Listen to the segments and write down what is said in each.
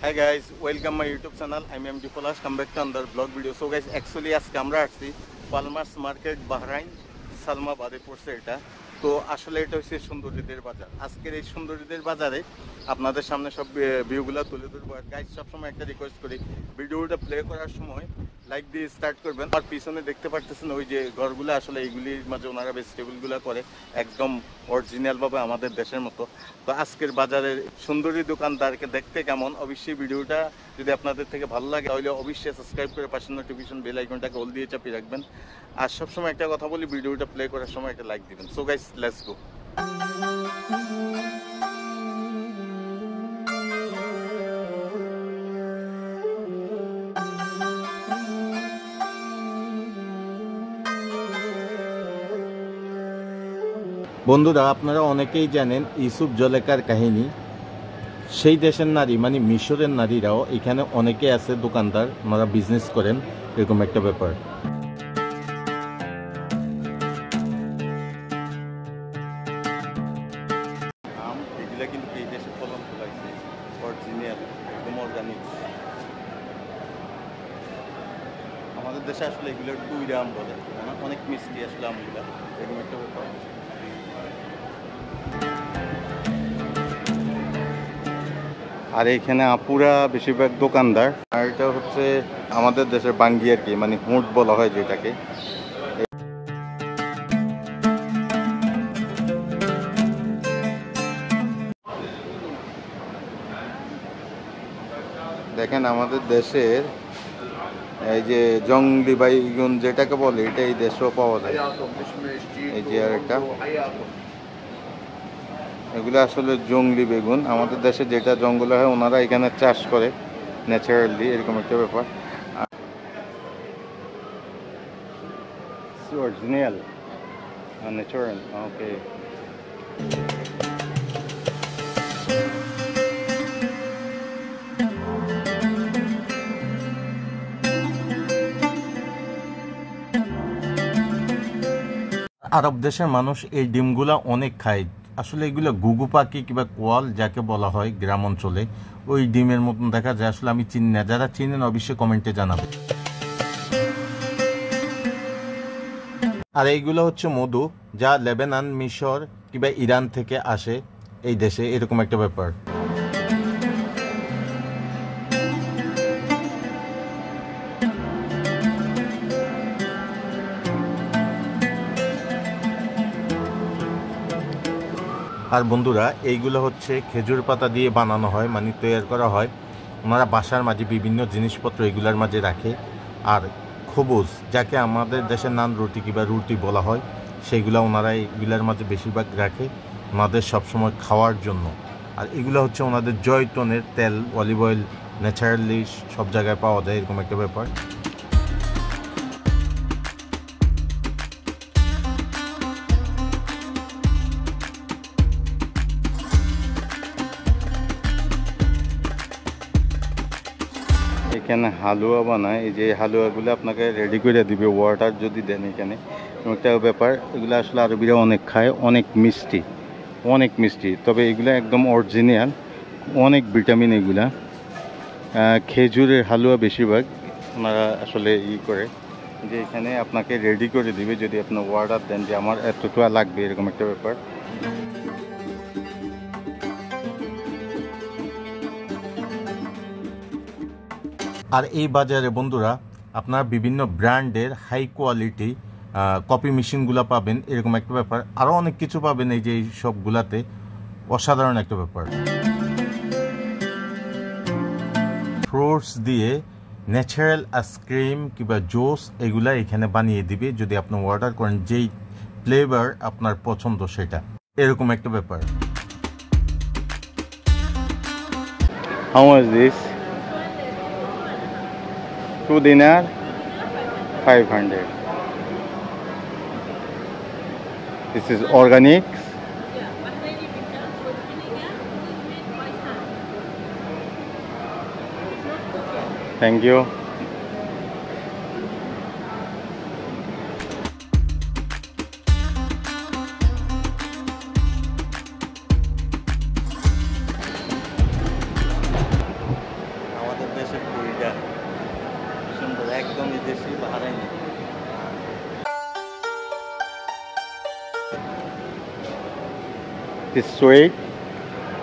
Hi guys, welcome my YouTube channel. I'm MD Polash. Come back to another vlog video. So guys, actually আজকে আমরা আসছি পালমার্স market Bahrain Salma বাদে পড়ছে এটা। তো আসলে এটা হচ্ছে সুন্দরীদের বাজার। আজকের এই সুন্দরীদের বাজারে আপনাদের সামনে সব ভিউগুলো তুলে ধরবো। আর গাইস সবসময় একটা রিকোয়েস্ট করি, ভিডিওটা প্লে করার সময় লাইক দিয়ে স্টার্ট করবেন। আর পিছনে দেখতে পাচ্ছেন ওই যে ঘরগুলো, আসলে এইগুলির মাঝে ওনারা ভেজিটেবলগুলো করে একদম অরিজিনালভাবে আমাদের দেশের মতো। তো আজকের বাজারের সুন্দরী দোকানদারকে দেখতে কেমন, অবশ্যই ভিডিওটা যদি আপনাদের থেকে ভালো লাগে তাহলে অবশ্যই সাবস্ক্রাইব করে পাশের নোটিফিকেশন বেল আইকনটাকে অল দিয়ে চাপিয়ে রাখবেন। আর সবসময় একটা কথা বলি, ভিডিওটা প্লে করার সময় একটা লাইক দিবেন। So guys, let's go. বন্ধুরা, আপনারা অনেকেই জানেন ইউসুফ জুলেখার কাহিনী। সেই দেশের নারী মানে মিশরের নারীরাও এখানে অনেকে আছে দোকানদার, ওনারা বিজনেস করেন, এরকম একটা ব্যাপার। আম এগুলা কিন্তু এই দেশে ফলন ফলাইছে, অরিজিনাল একদম অর্গানিক। আমাদের দেশে আসলে এগুলো টুইরা আম বলে, অনেক মিষ্টি আসলে আমগুলা, এরকম একটা ব্যাপার। আর এখানে আপুরা বেশিরভাগ দোকানদার। আর এটা হচ্ছে আমাদের দেশের বাঙ্গি আর কি, মানে হুঁট বলা হয় যেটাকে। দেখেন আমাদের দেশের এই যে জংলি বাইগুন যেটাকে বলে, এটা এই দেশেও পাওয়া যায়। এই যে আর একটা, এগুলো আসলে জংলি বেগুন। আমাদের দেশে যেটা জঙ্গলে হয় ওনারা এখানে চাষ করে ন্যাচারালি, এরকম একটা ব্যাপার। অরিজিনাল ন্যাচারাল, ওকে। আরব দেশের মানুষ এই ডিমগুলা অনেক খায়। আসলে এগুলো গুগু পাখি কিংবা কোয়াল যাকে বলা হয় গ্রাম অঞ্চলে, ওই ডিমের মতন দেখা যায়। আসলে আমি চিনি না, যারা চিনেন অবশ্যই কমেন্টে জানাবে। আর এইগুলো হচ্ছে মধু, যা লেবানন, মিশর কিংবা ইরান থেকে আসে এই দেশে, এরকম একটা ব্যাপার। আর বন্ধুরা, এইগুলো হচ্ছে খেজুর পাতা দিয়ে বানানো হয়, মানে তৈরি করা হয়। ওনারা বাসার মাঝে বিভিন্ন জিনিসপত্র এগুলার মাঝে রাখে। আর খবুজ, যাকে আমাদের দেশের নান রুটি কিংবা রুটি বলা হয়, সেইগুলো ওনারা এইগুলার মাঝে বেশিরভাগ রাখে ওনাদের সবসময় খাওয়ার জন্য। আর এগুলো হচ্ছে ওনাদের জয়তনের তেল, অলিভ অয়েল ন্যাচারালি সব জায়গায় পাওয়া যায়, এরকম একটা ব্যাপার। এখানে হালুয়া বানায়। এই যে হালুয়াগুলো আপনাকে রেডি করে দিবে, ওয়াটার যদি দেন এখানে, একটা ব্যাপার। এগুলো আসলে আরবিরা অনেক খায়, অনেক মিষ্টি, অনেক মিষ্টি। তবে এগুলো একদম অরিজিনাল, অনেক ভিটামিন এগুলা। খেজুরের হালুয়া বেশিরভাগ ওনারা আসলে করে যে এখানে আপনাকে রেডি করে দিবে যদি আপনি অর্ডার দেন যে আমার এতটা লাগবে, এরকম একটা ব্যাপার। আর এই বাজারে বন্ধুরা আপনারা বিভিন্ন ব্র্যান্ডের হাই কোয়ালিটি কপি মেশিনগুলো পাবেন, এরকম একটা ব্যাপার। আরও অনেক কিছু পাবেন এই যে এই সবগুলাতে, অসাধারণ একটা ব্যাপার। ফ্রুটস দিয়ে ন্যাচারাল আইসক্রিম কিংবা জুস এগুলা এখানে বানিয়ে দিবে যদি আপনি অর্ডার করেন, যেই ফ্লেভার আপনার পছন্দ সেটা, এরকম একটা ব্যাপার। How much this? 2 dinar, 500. This is organic. Thank you. This sweet.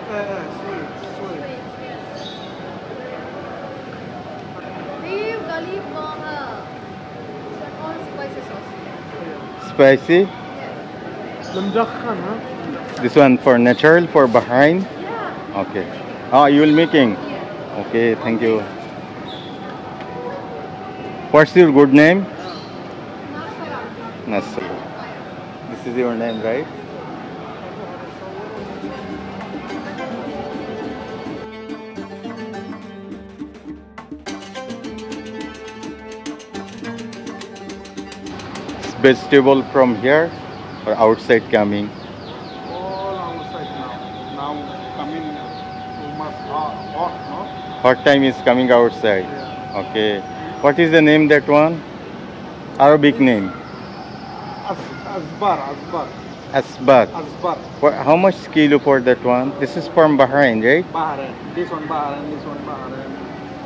Sweet, sweet. Beef garlic all spicy sauce. Spicy. Yeah. المدخن ها؟ This one for natural for Bahrain. Yeah. Okay. Oh, you will making. Yeah. Okay, thank you. What's your good name? Masala. Nasser. This is your name, right? Vegetable from here or outside coming? All outside now. Now coming too much hot, no? Hot time is coming outside. Yeah. Okay. What is the name that one? Arabic name. Asbar. Asbat. Asbar. How much kilo for that one? This is from Bahrain, right? Bahrain. This one Bahrain.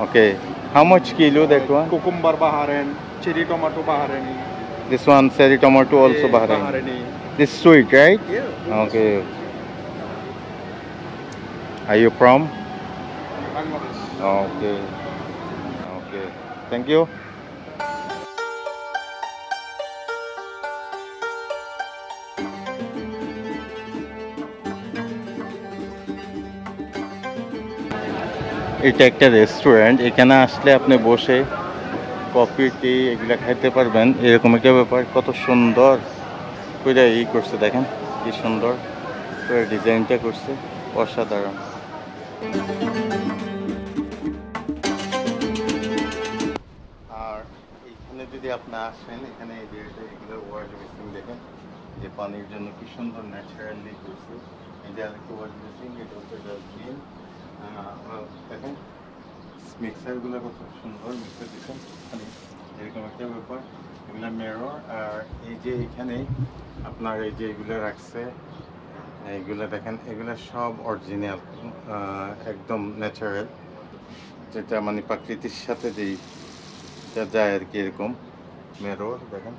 Okay. How much kilo that one? Cucumber Bahrain. Cherry tomato Bahrain. This one, cherry tomato also Bahrain. Bahraini. This sweet, right? Yeah. Okay. Are you from? Bangladesh. Okay. Okay. Thank you. এটা একটা restaurant, এখানে আসলে আপনি বসে coffee টি এগুলো খাইতে পারবেন, এরকম একটা ব্যাপার। কত সুন্দর করে করছে, দেখেন কি সুন্দর করে ডিজাইনটা করছে, অসাধারণ। আর এইখানে যদি আপনি আসেন, এখানে এই যে এগুলো ওয়াশ বেসিন দেখেন, যে পানির জন্য কি সুন্দর ন্যাচারালি করছে। এই যে আরেকটা ওয়াশ বেসিন, এটা হচ্ছে ডাস্টবিন। দেখেন মিক্সারগুলো কত সুন্দর মিক্সার দিচ্ছেন, মানে এরকম একটা ব্যাপার। এগুলো মেরর। আর এই যে এখানে আপনার এই যে এগুলো রাখছে, এইগুলো দেখেন, এগুলো সব অরিজিনাল, একদম ন্যাচারাল, যেটা মানে প্রকৃতির সাথে যেই যায় আর কি। এরকম মেরর দেখেন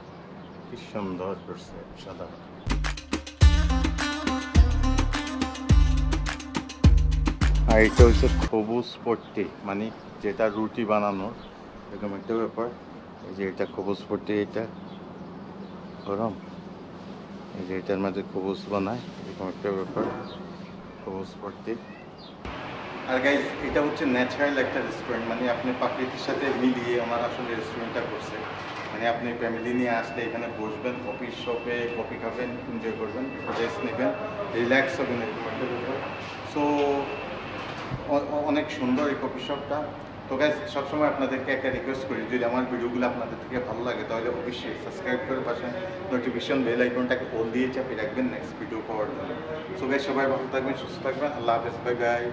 কি সুন্দর করছে, সাদা। আর এটা হচ্ছে খবুজ পট্টি, মানে যেটা রুটি বানানোর এরকম একটা ব্যাপার। এই যে এটা খবুজ পট্টি, এটা গরম, এই যে এটার মাঝে খবুজ বানায়, এরকম একটা ব্যাপার, খবুজ পট্টি। আর গাইজ এটা হচ্ছে ন্যাচারাল একটা রেস্টুরেন্ট, মানে আপনি প্রকৃতির সাথে মিলিয়ে আমার আসলে রেস্টুরেন্টটা করছে। মানে আপনি ফ্যামিলি নিয়ে আসলে এখানে বসবেন, কফি শপে কফি খাবেন, এনজয় করবেন, রেস্ট নেবেন, রিল্যাক্স হবেন, এরকম একটা ব্যাপার। সো অনেক সুন্দর এই কফি শপটা। তো গাইজ সবসময় আপনাদেরকে একটা রিকোয়েস্ট করি, যদি আমার ভিডিওগুলো আপনাদের থেকে ভালো লাগে তাহলে অবশ্যই সাবস্ক্রাইব করে পাশে নোটিফিকেশন বেল আইকনটাকে অল দিয়ে চাপিয়ে রাখবেন নেক্সট ভিডিও পাওয়ার জন্য। সো গাইজ সবাই ভালো থাকবেন, সুস্থ থাকবেন, আল্লাহ হাফেজ, বাই বাই।